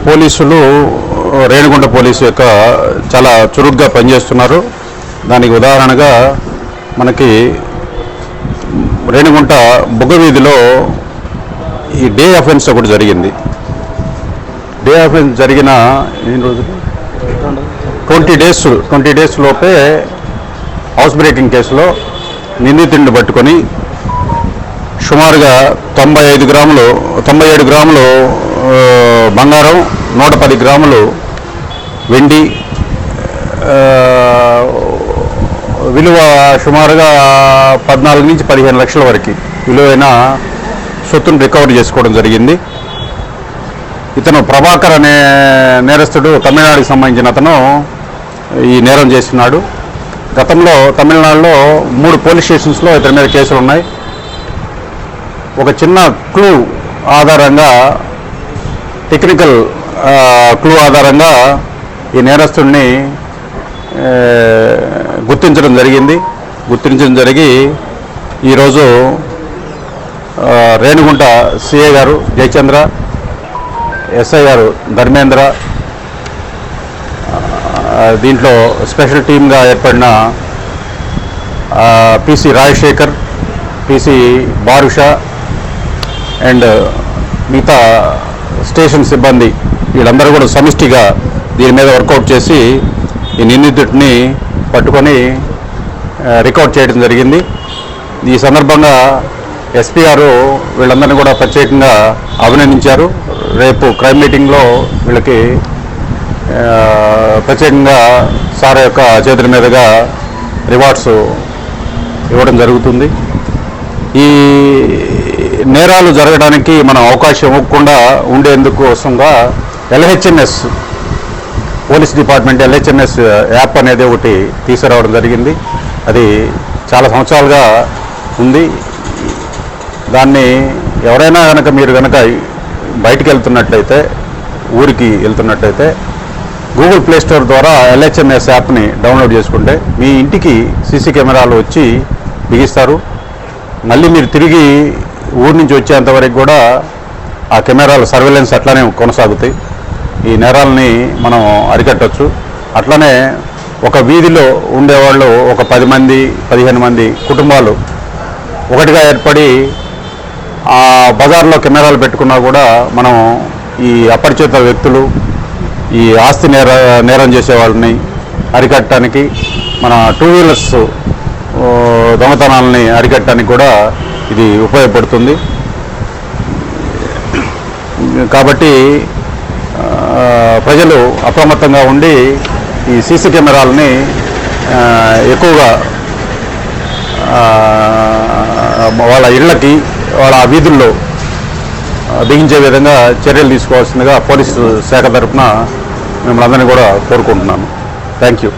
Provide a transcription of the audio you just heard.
పోలీసులు రేణిగుంట పోలీసు యొక్క చాలా చురుగ్గా పనిచేస్తున్నారు. దానికి ఉదాహరణగా మనకి రేణిగుంట బుగ్గ వీధిలో ఈ డే అఫెన్స్ ఒకటి జరిగింది. డే అఫెన్స్ జరిగిన 20 డేస్ లోపే హౌస్ బ్రేకింగ్ కేసులో నిందితుడిని పట్టుకొని సుమారుగా 97 గ్రాములు బంగారం, 110 గ్రాములు వెండి, విలువ సుమారుగా 14 నుంచి 15 లక్షల వరకు విలువైన సొత్తును రికవరీ చేసుకోవడం జరిగింది. ఇతను ప్రభాకర్ అనే నేరస్తుడు, తమిళనాడుకి సంబంధించిన అతను ఈ నేరం చేస్తున్నాడు. గతంలో తమిళనాడులో 3 పోలీస్ స్టేషన్స్లో ఇతని మీద కేసులు ఉన్నాయి. ఒక చిన్న క్లూ ఆధారంగా, టెక్నికల్ క్లూ ఆధారంగా ఈ నేరస్తుడిని గుర్తించడం జరిగి ఈరోజు రేణిగుంట సిఐ గారు జయచంద్ర, ఎస్ఐ గారు ధర్మేంద్ర, దీంట్లో స్పెషల్ టీమ్గా ఏర్పడిన పిసి రాజశేఖర్, పిసి బారుషా అండ్ మిగతా స్టేషన్ సిబ్బంది వీళ్ళందరూ కూడా సమిష్టిగా దీని మీద వర్కౌట్ చేసి ఈ నిందితుడిని పట్టుకొని రికార్డ్ చేయడం జరిగింది. ఈ సందర్భంగా ఎస్పీ గారు వీళ్ళందరినీ కూడా ప్రత్యేకంగా అభినందించారు. రేపు క్రైమ్ మీటింగ్లో వీళ్ళకి ప్రత్యేకంగా సార్ యొక్క చేతుల మీదుగా రివార్డ్స్ ఇవ్వడం జరుగుతుంది. ఈ నేరాలు జరగడానికి మనం అవకాశం ఇవ్వకుండా ఉండేందుకోసంగా LHMS police department LHMS app అనేది ఒకటి తీసుకురావడం జరిగింది. అది చాలా సంవత్సరాలుగా ఉంది. దాన్ని ఎవరైనా మీరు కనుక బయటికి వెళ్తున్నట్లయితే, ఊరికి వెళ్తున్నట్లయితే గూగుల్ ప్లే స్టోర్ ద్వారా LHMS యాప్ని డౌన్లోడ్ చేసుకుంటే మీ ఇంటికి సీసీ కెమెరాలు వచ్చి బిగిస్తారు. మళ్ళీ మీరు తిరిగి ఊరి నుంచి వచ్చేంతవరకు కూడా ఆ కెమెరాల సర్వేలెన్స్ అట్లానే కొనసాగుతాయి. ఈ నేరాలని మనం అరికట్టవచ్చు. అట్లనే ఒక వీధిలో ఉండేవాళ్ళు ఒక 10 మంది 15 మంది కుటుంబాలు ఒకటిగా ఏర్పడి ఆ బజార్లో కెమెరాలు పెట్టుకున్నా కూడా మనం ఈ అపరిచిత వ్యక్తులు, ఈ ఆస్తి నేరం చేసే వాళ్ళని అరికట్టడానికి, మన 2 వీలర్స్ దొంగతనాలని అరికట్టడానికి కూడా ఇది ఉపయోగపడుతుంది. కాబట్టి ప్రజలు అప్రమత్తంగా ఉండి ఈ సీసీ కెమెరాలని ఎక్కువగా వాళ్ళ ఇళ్ళకి, వాళ్ళ వీధుల్లో బిగించే విధంగా చర్యలు తీసుకోవాల్సిందిగా పోలీసు శాఖ తరఫున మిమ్మల్ని అందరినీ కూడా కోరుకుంటున్నాను. Thank you.